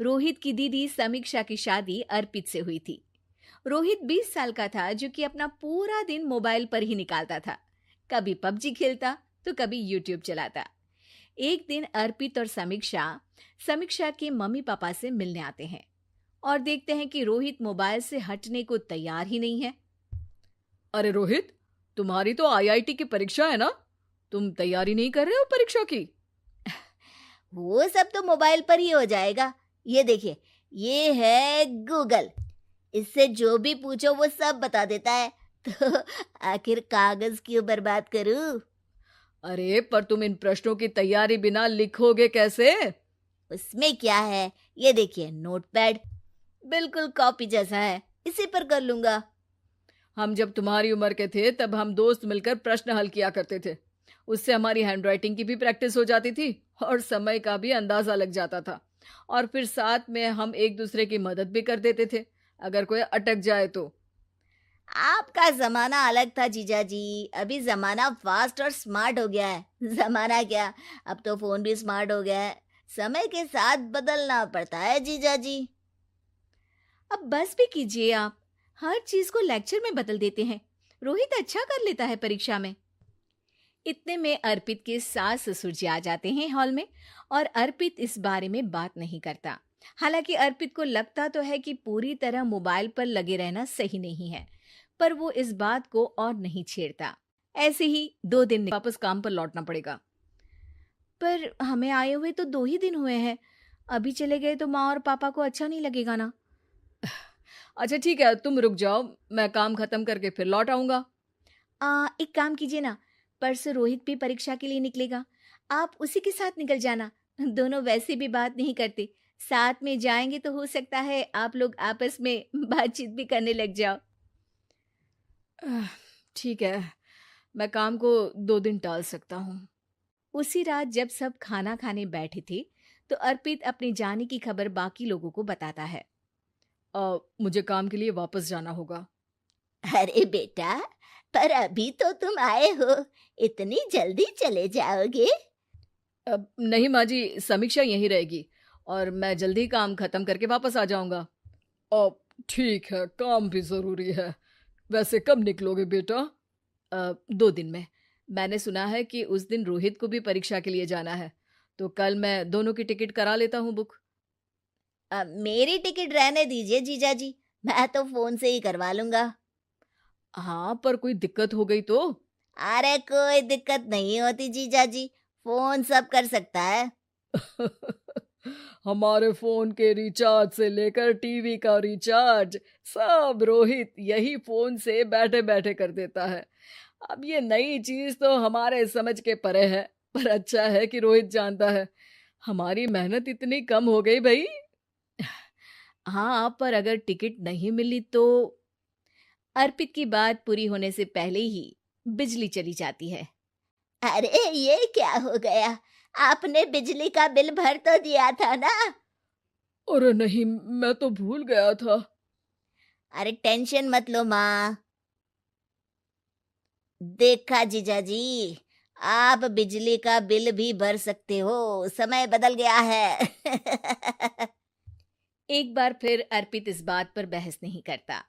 रोहित की दीदी समीक्षा की शादी अर्पित से हुई थी। रोहित 20 साल का था जो कि अपना पूरा दिन मोबाइल पर ही निकालता था। कभी पबजी खेलता तो कभी यूट्यूब चलाता। एक दिन अर्पित और समीक्षा समीक्षा के मम्मी पापा से मिलने आते हैं और देखते हैं कि रोहित मोबाइल से हटने को तैयार ही नहीं है। अरे रोहित, तुम्हारी तो आईआईटी की परीक्षा है ना? तुम तैयारी नहीं कर रहे हो परीक्षा की? वो सब तो मोबाइल पर ही हो जाएगा। ये देखिए, ये है गूगल। इससे जो भी पूछो वो सब बता देता है। तो आखिर कागज क्यों बर्बाद करूं? अरे पर तुम इन प्रश्नों की तैयारी बिना लिखोगे कैसे? उसमें क्या है, ये देखिए नोटपैड, बिल्कुल कॉपी जैसा है, इसी पर कर लूंगा। हम जब तुम्हारी उम्र के थे तब हम दोस्त मिलकर प्रश्न हल किया करते थे। उससे हमारी हैंडराइटिंग की भी प्रैक्टिस हो जाती थी और समय का भी अंदाजा लग जाता था। और फिर साथ में हम एक दूसरे की मदद भी कर देते थे अगर कोई अटक जाए तो। आपका जमाना अलग था जीजा जी। अभी जमाना फास्ट और स्मार्ट हो गया है। जमाना क्या, अब तो फोन भी स्मार्ट हो गया है। समय के साथ बदलना पड़ता है जीजा जी। अब बस भी कीजिए आप, हर चीज को लेक्चर में बदल देते हैं। रोहित अच्छा कर लेता है परीक्षा में। इतने में अर्पित के सास ससुर जी आ जाते हैं हॉल में और अर्पित इस बारे में बात नहीं करता। हालांकि अर्पित को लगता तो है कि पूरी तरह मोबाइल पर लगे रहना सही नहीं है, पर वो इस बात को और नहीं छेड़ता। ऐसे ही 2 दिन वापस काम पर लौटना पड़ेगा। पर हमें आए हुए तो 2 ही दिन हुए हैं। अभी चले गए तो माँ और पापा को अच्छा नहीं लगेगा ना। अच्छा ठीक है, तुम रुक जाओ, मैं काम खत्म करके फिर लौट आऊंगा। एक काम कीजिए ना, परसों रोहित भी परीक्षा के लिए निकलेगा, आप उसी के साथ निकल जाना। दोनों वैसे भी बात नहीं करते, साथ में जाएंगे तो हो सकता है आप लोग आपस में बातचीत भी करने लग जाओ। ठीक है, मैं काम को 2 दिन टाल सकता हूँ। उसी रात जब सब खाना खाने बैठे थे तो अर्पित अपने जाने की खबर बाकी लोगों को बताता है। मुझे काम के लिए वापस जाना होगा। अरे बेटा, पर अभी तो तुम आए हो, इतनी जल्दी चले जाओगे? नहीं माँ जी, समीक्षा यहीं रहेगी और मैं जल्दी काम खत्म करके वापस आ जाऊंगा। ठीक है, काम भी जरूरी है। वैसे कब निकलोगे बेटा? 2 दिन में। मैंने सुना है कि उस दिन रोहित को भी परीक्षा के लिए जाना है, तो कल मैं दोनों की टिकट करा लेता हूँ बुक। मेरी टिकट रहने दीजिए जीजा जी, मैं तो फोन से ही करवा लूंगा। हाँ, पर कोई दिक्कत हो गई तो? अरे कोई दिक्कत नहीं होती जीजा जी, फोन सब कर सकता है। हमारे फोन के रिचार्ज से लेकर टीवी का रिचार्ज सब रोहित यही फोन से बैठे बैठे कर देता है। अब ये नई चीज तो हमारे समझ के परे है, पर अच्छा है कि रोहित जानता है। हमारी मेहनत इतनी कम हो गई भाई। हाँ, पर अगर टिकट नहीं मिली तो? अर्पित की बात पूरी होने से पहले ही बिजली चली जाती है। अरे ये क्या हो गया, आपने बिजली का बिल भर तो दिया था ना? अरे नहीं, मैं तो भूल गया था। अरे टेंशन मत लो माँ। देखा जीजा जी, आप बिजली का बिल भी भर सकते हो, समय बदल गया है। एक बार फिर अर्पित इस बात पर बहस नहीं करता।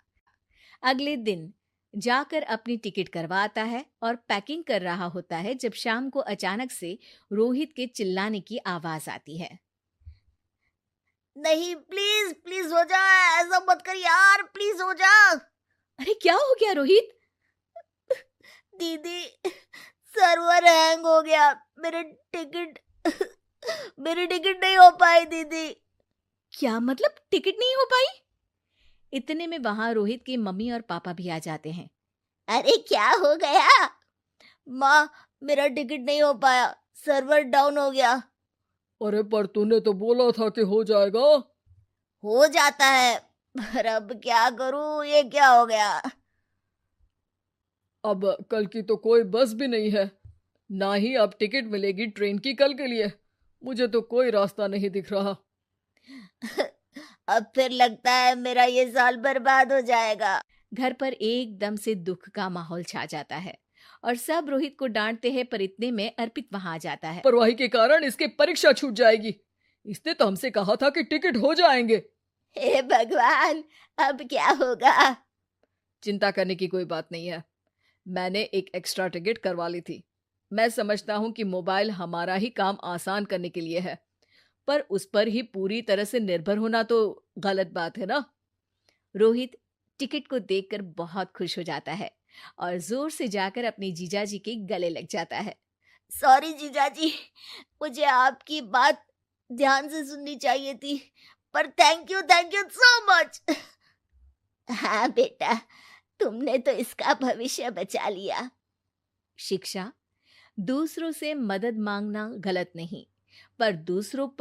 अगले दिन जाकर अपनी टिकट करवाता है और पैकिंग कर रहा होता है जब शाम को अचानक से रोहित के चिल्लाने की आवाज आती है। नहीं, प्लीज प्लीज हो जा, ऐसा मत कर यार, प्लीज हो जा। अरे क्या हो गया रोहित? दीदी, सर्वर हैंग हो गया, टिकट मेरी टिकट नहीं हो पाई दीदी। क्या मतलब टिकट नहीं हो पाई? इतने में वहां रोहित के मम्मी और पापा भी आ जाते हैं। अरे क्या हो गया? माँ, मेरा टिकट नहीं हो पाया, सर्वर डाउन हो गया। अरे पर तूने तो बोला था कि हो जाएगा। हो जाता है, पर अब क्या करूं, ये क्या हो गया? अब कल की तो कोई बस भी नहीं है, ना ही अब टिकट मिलेगी ट्रेन की कल के लिए। मुझे तो कोई रास्ता नहीं दिख रहा। अब फिर लगता है मेरा ये साल बर्बाद हो जाएगा। घर पर एकदम से दुख का माहौल छा जाता है और सब रोहित को डांटते हैं, पर इतने में अर्पित वहां आ जाता है। परवाही के कारण इसकी परीक्षा छूट जाएगी। इसने तो हमसे कहा था कि टिकट हो जाएंगे। हे भगवान, अब क्या होगा? चिंता करने की कोई बात नहीं है। मैंने एक एक्स्ट्रा टिकट करवा ली थी। मैं समझता हूँ कि मोबाइल हमारा ही काम आसान करने के लिए है, पर उस पर ही पूरी तरह से निर्भर होना तो गलत बात है ना। रोहित टिकट को देखकर बहुत खुश हो जाता है और जोर से जाकर अपने जीजाजी के गले लग जाता है। सॉरी जीजाजी, मुझे आपकी बात ध्यान से सुननी चाहिए थी, पर थैंक यू सो मच। हाँ बेटा, तुमने तो इसका भविष्य बचा लिया। शिक्षा, दूसरों से मदद मांगना गलत नहीं, पर दूसरों पर